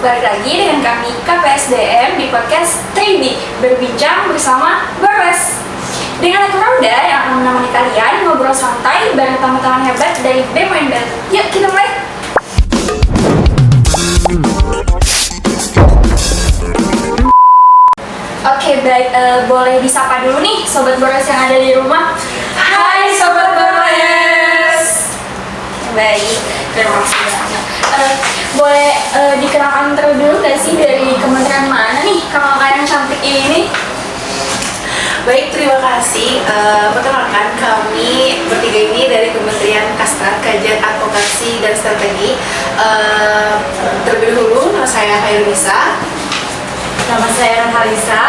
balik lagi dengan kami KPSDM di podcast 3D Berbincang bersama Bares. Dengan aku Rauda yang akan menemani kalian ngobrol santai bareng teman-teman hebat dari BEM UNDAD. Yuk kita mulai! Oke, baik, boleh disapa dulu nih Sobat Bares yang ada di rumah. Hai Sobat Bares! Baik, terima kasih banyak. Boleh dikenalkan terlebih dulu gak sih dari kementerian mana nih kakak yang cantik ini? Baik, terima kasih. Perkenalkan, kami bertiga ini dari Kementerian Kastar, Kajian Advokasi dan Strategi. Terlebih dahulu, nama saya Hairunisa. Nama saya Ranhalisa.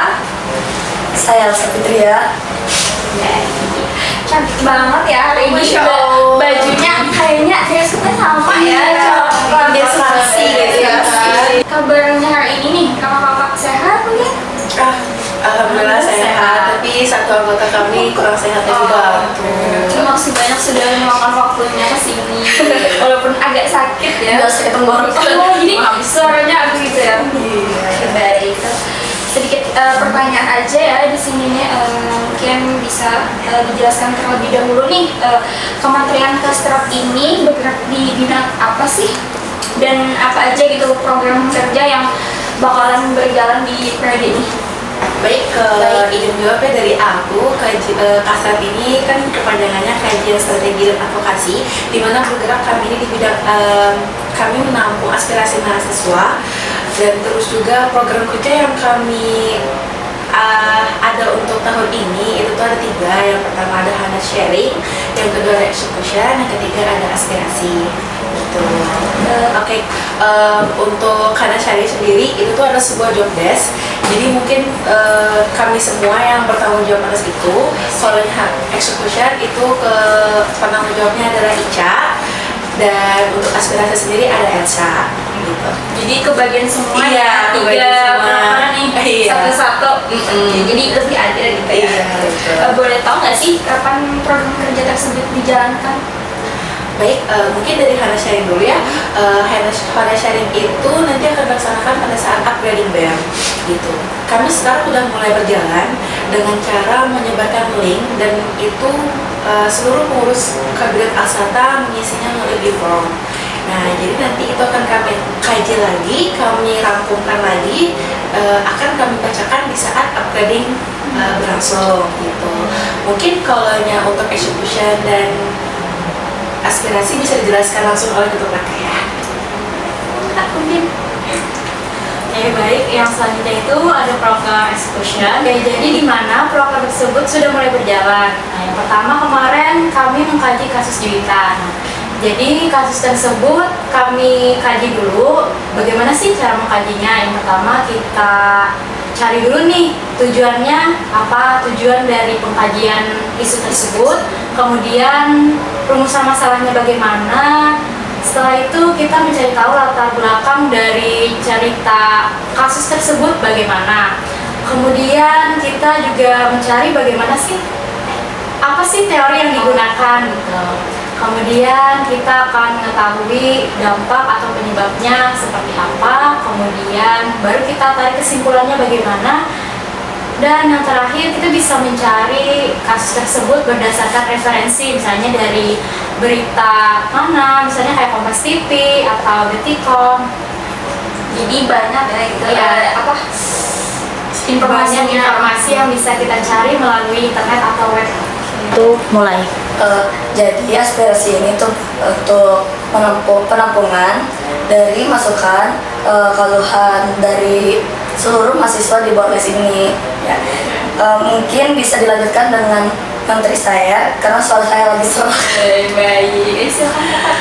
Saya Elsa Fitria. Cantik banget ya hari ini. Bajunya kayaknya dressnya sama ya. Destinasi gitu ya. Kabarnya hari ini nih, kakak-kakak sehat mungkin? Alhamdulillah sehat, tapi satu anggota kami kurang sehat juga. Terima kasih banyak sudah meluangkan waktunya ke sini. Walaupun agak sakit ya. Nggak sakit tenggorokan. Jadi suaranya agak gitu ya. Baik. Sedikit pertanyaan aja ya di sini nih, mungkin bisa dijelaskan terlebih dahulu nih, Kementerian Kastar ini bergerak di bidang apa sih, dan apa aja gitu program kerja yang bakalan berjalan di periode ini? Baik, izin jawabnya dari aku. Kastar ini kan kepanjangannya Kajian Strategi dan Advokasi, di mana bergerak kami ini di bidang kami menampung aspirasi mahasiswa, dan terus juga program kerja yang kami ada untuk tahun ini itu tuh ada 3. Yang pertama ada Hana Sharing, yang kedua ada Execution, yang ketiga ada aspirasi. Gitu. Oke, untuk Hana Sharing sendiri itu tuh ada sebuah job desk. Jadi mungkin kami semua yang bertanggung jawab atas itu. Kalau Execution itu ke penanggung jawabnya adalah Ica, dan untuk aspirasi sendiri ada Elsa. Gitu. Jadi kebagian semua Iya, ya, 3 kebagian semua. program nih, Iya. satu-satu. Jadi lebih adil gitu ya. Iya, betul. Boleh tahu nggak sih kapan program kerja tersebut dijalankan? Baik, mungkin dari Hana Sharing dulu ya. Hana Sharing itu nanti akan dilaksanakan pada saat upgrading BEM gitu. Kami sekarang udah mulai berjalan dengan cara menyebarkan link, dan itu seluruh pengurus kabinet Asata mengisinya melalui form. Nah, jadi nanti itu akan kami kaji lagi, kami rampungkan lagi, akan kami bacakan di saat upgrading berlangsung gitu. Mungkin kalau untuk execution dan aspirasi bisa dijelaskan langsung oleh Ketua Raka ya. Mungkin. Baik, yang selanjutnya itu ada program execution. Jadi di mana program tersebut sudah mulai berjalan. Nah, yang pertama kemarin kami mengkaji kasus Juwita. Jadi kasus tersebut kami kaji dulu bagaimana sih cara mengkajinya. Yang pertama kita cari dulu nih tujuannya apa, tujuan dari pengkajian isu tersebut, kemudian rumusan masalahnya bagaimana. Setelah itu kita mencari tahu latar belakang dari cerita kasus tersebut bagaimana. Kemudian kita juga mencari bagaimana sih, apa sih teori yang digunakan gitu. Kemudian kita akan mengetahui dampak atau penyebabnya seperti apa, kemudian baru kita tarik kesimpulannya bagaimana. Dan yang terakhir kita bisa mencari kasus tersebut berdasarkan referensi, misalnya dari berita mana, misalnya kayak Kompas TV atau Detikon. Jadi banyak ya gitu Ya, apa informasi yang bisa kita cari melalui internet atau web. Itu mulai. Jadi aspirasi ini tuh untuk penampungan dari masukan keluhan dari seluruh mahasiswa di Bordes ini. Ya. Mungkin bisa dilanjutkan dengan menteri saya karena soal saya lagi seru. baik. Silakan Kak.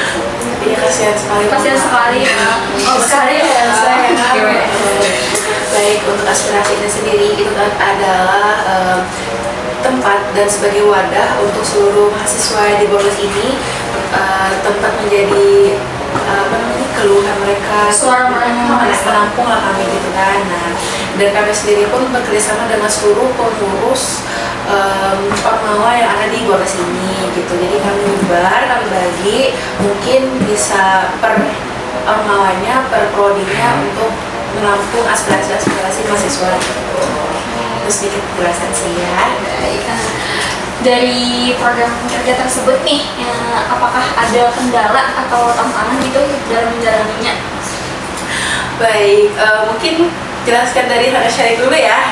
Iya, kasihan sekali. Kasihan sekali. Oh, sekali ya saya. Baik, untuk aspirasi ini sendiri itu adalah tempat dan sebagai wadah untuk seluruh mahasiswa di Bordes ini, tempat menjadi keluhan mereka, Suara mereka menampung lah kami gitu kan. Nah, dan kami sendiri pun bekerjasama dengan seluruh pengurus ormawa yang ada di Bordes ini gitu. Jadi kami nyebar, kami bagi, mungkin bisa per ormawanya, per prodinya untuk menampung aspirasi-aspirasi mahasiswa gitu. Terus sedikit penjelasan sih ya. Baik. Dari program kerja tersebut nih, apakah ada kendala atau tantangan gitu dalam menjalaninya? Baik, mungkin jelaskan dari Hana Sharing dulu ya.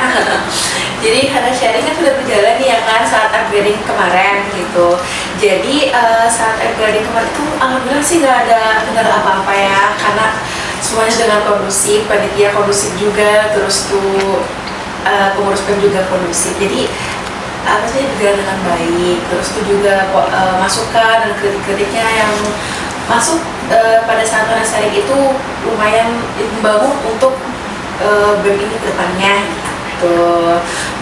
Jadi Hana Sharing kan sudah berjalan nih ya kan saat upgrading kemarin gitu. Jadi saat upgrading kemarin itu alhamdulillah sih nggak ada kendala apa-apa ya, karena semuanya dengan kondusif, panitia kondusif juga, terus tuh pengurus PEM juga kondusif. Jadi apa sih berjalan dengan baik. Terus tuh juga masukan dan kritik-kritiknya yang masuk pada saat Hana Sharing itu lumayan membangun untuk BEM ini ke depannya gitu.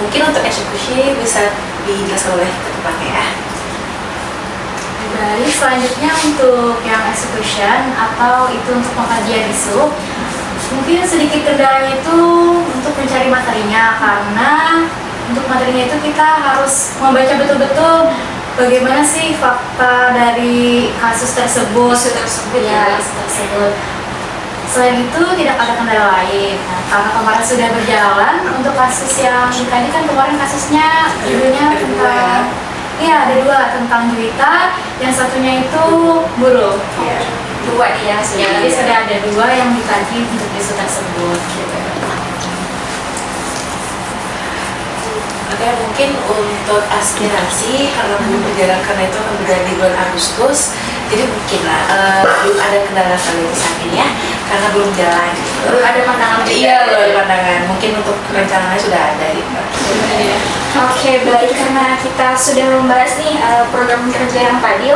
Mungkin untuk eksekusi bisa dijelaskan oleh kedepannya ya. Baik, selanjutnya untuk yang execution atau itu untuk pengkajian isu, mungkin sedikit kendalanya itu untuk mencari materinya, karena untuk materinya itu kita harus membaca betul-betul bagaimana sih fakta dari kasus tersebut. Ya, kasus tersebut. Selain itu tidak ada kendala lain. Nah, karena kemarin sudah berjalan untuk kasus yang tadi kan kemarin kasusnya judulnya tentang ada dua, tentang Juwita, yang satunya itu buruh. Dua dia sudah. Jadi sudah ada dua yang dikaji untuk isu tersebut. Oke, mungkin untuk aspirasi karena belum berjalan, karena itu akan berjalan di bulan Agustus, jadi mungkin lah belum ada kendala kali saat ini ya, karena belum jalan. Belum ada pandangan juga. Iya, belum ada pandangan. Mungkin untuk rencananya sudah ada gitu. Oke, baik, karena kita sudah membahas nih program kerja yang tadi,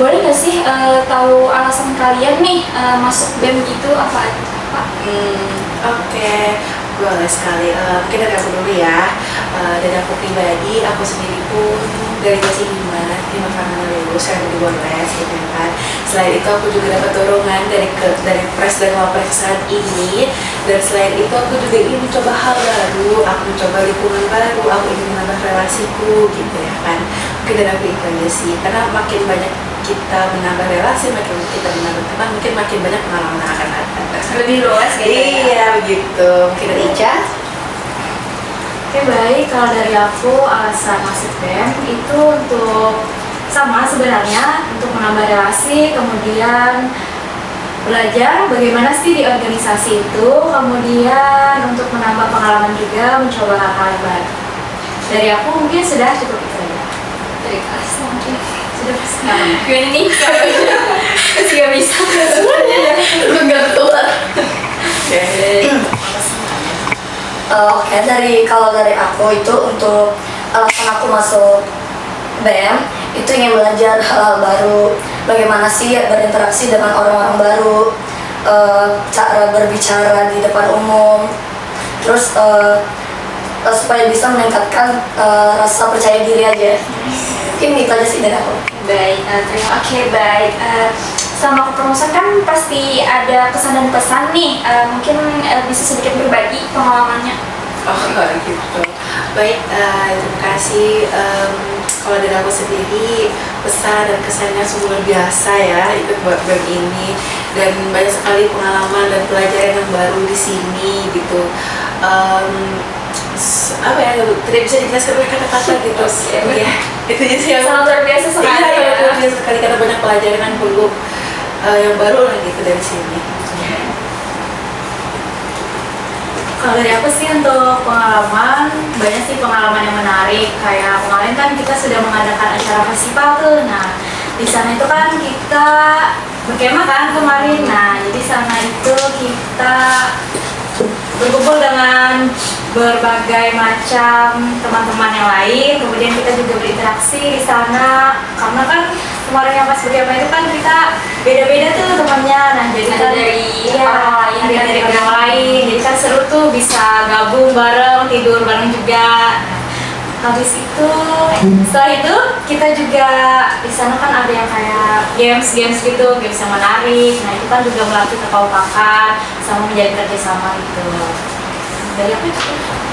boleh nggak sih tahu alasan kalian nih masuk BEM itu apa? Oke, boleh sekali. Mungkin dari aku dulu ya. Dari aku pribadi, aku sendiri pun dari kelas 5 karena lulus yang di Bonres gitu kan. Selain itu aku juga dapat dorongan dari Pres dan Wapres saat ini. Dan selain itu aku juga ingin mencoba hal baru, aku mencoba lingkungan baru, aku ingin menambah relasiku gitu ya kan. Mungkin dari aku itu aja sih, karena makin banyak kita menambah relasi, makin kita menambah teman, mungkin makin banyak pengalaman akan ada. Lebih luas gitu. Iya begitu. Mungkin dari Ica. Oke, baik, kalau dari aku alasan masuk BEM itu untuk sama sebenarnya, untuk menambah relasi, kemudian belajar bagaimana sih di organisasi itu, kemudian untuk menambah pengalaman juga, mencoba hal-hal yang baru. Dari aku mungkin sudah cukup itu ya. Dari kelas mungkin. Sudah pasti. Gimana nih? Masih nggak bisa. Lu nggak keluar. Oke, kalau dari aku itu untuk alasan aku masuk BEM itu ingin belajar hal-hal baru, bagaimana sih berinteraksi dengan orang-orang baru, cara berbicara di depan umum, terus supaya bisa meningkatkan rasa percaya diri aja. Mungkin itu aja sih dari aku. Baik, baik. Sama kepengurusan kan pasti ada kesan dan pesan nih. Mungkin bisa sedikit berbagi pengalamannya. Oh gitu. Baik, terima kasih. Kalau dari aku sendiri, pesan dan kesannya sungguh luar biasa ya ikut BEM ini, dan banyak sekali pengalaman dan pelajaran yang baru di sini gitu. Apa ya, tidak bisa dijelaskan oleh kata-kata gitu. Ya, itu aja sih yang Sangat luar biasa sekali. Iya, luar biasa sekali karena banyak pelajaran yang perlu yang baru lah gitu dari sini. Kalau dari aku sih untuk pengalaman, banyak sih pengalaman yang menarik. Kayak kemarin kan kita sudah mengadakan acara festival tuh. Nah, di sana itu kan kita berkemah kan kemarin. Nah, jadi sana itu kita berkumpul dengan berbagai macam teman-teman yang lain. Kemudian kita juga berinteraksi di sana. Karena kan kemarin yang pas berkemah itu kan kita beda-beda tuh temannya. Nah, jadi Ada kan dari orang lain, ada dari orang lain. Jadi kan seru tuh bisa gabung bareng, tidur bareng juga. Habis itu, setelah itu kita juga di sana kan ada yang kayak games gitu, games yang menarik. Nah, itu kan juga melatih kekompakan sama menjadi kerjasama gitu. Dari apa itu?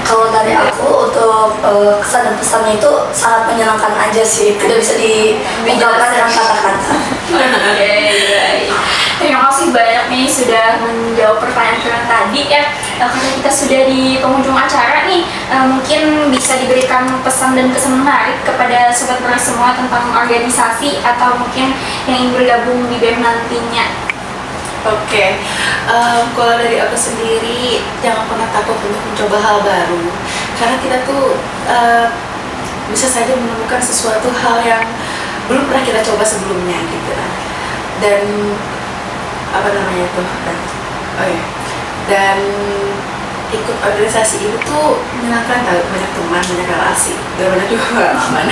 Kalau dari aku untuk kesan dan pesannya itu sangat menyenangkan aja sih, tidak bisa diungkapkan dengan kata-kata. Oke, baik. Terima kasih banyak nih sudah menjawab pertanyaan tadi ya. Karena kita sudah di penghujung acara nih, mungkin bisa diberikan pesan dan kesan menarik kepada sobat beras semua tentang organisasi atau mungkin yang ingin bergabung di BEM nantinya. Oke, kalau dari aku sendiri jangan pernah takut untuk mencoba hal baru, karena kita tuh bisa saja menemukan sesuatu hal yang belum pernah kita coba sebelumnya gitu kan. Dan apa namanya tuh? Dan ikut organisasi itu tuh menyenangkan, tahu, banyak teman, banyak relasi, dan banyak juga pengalaman.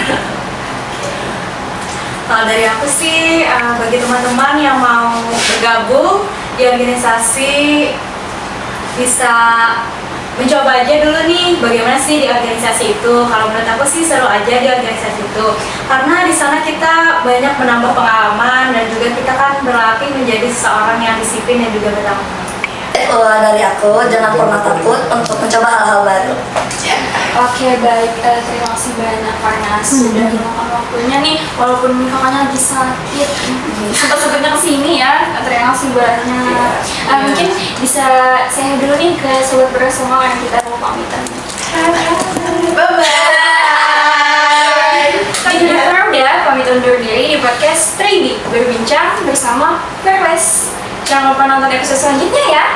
Kalau dari aku sih, bagi teman-teman yang mau bergabung di organisasi, bisa mencoba aja dulu nih bagaimana sih di organisasi itu. Kalau menurut aku sih seru aja di organisasi itu, karena di sana kita banyak menambah pengalaman dan juga kita kan berlatih menjadi seseorang yang disiplin dan juga bertanggung jawab. Dari aku, jangan pernah takut untuk mencoba hal-hal baru. Oke, baik. Terima kasih banyak karena sudah meluangkan waktunya nih, walaupun kakaknya lagi sakit. Sempat-sempatnya kesini ya. Terima kasih banyak. Mungkin bisa saya dulu nih ke sobat beras semua yang kita mau pamitan. Bye-bye! Kita udah pamit undur diri di podcast 3D berbincang bersama Beres. Jangan lupa nonton episode selanjutnya ya.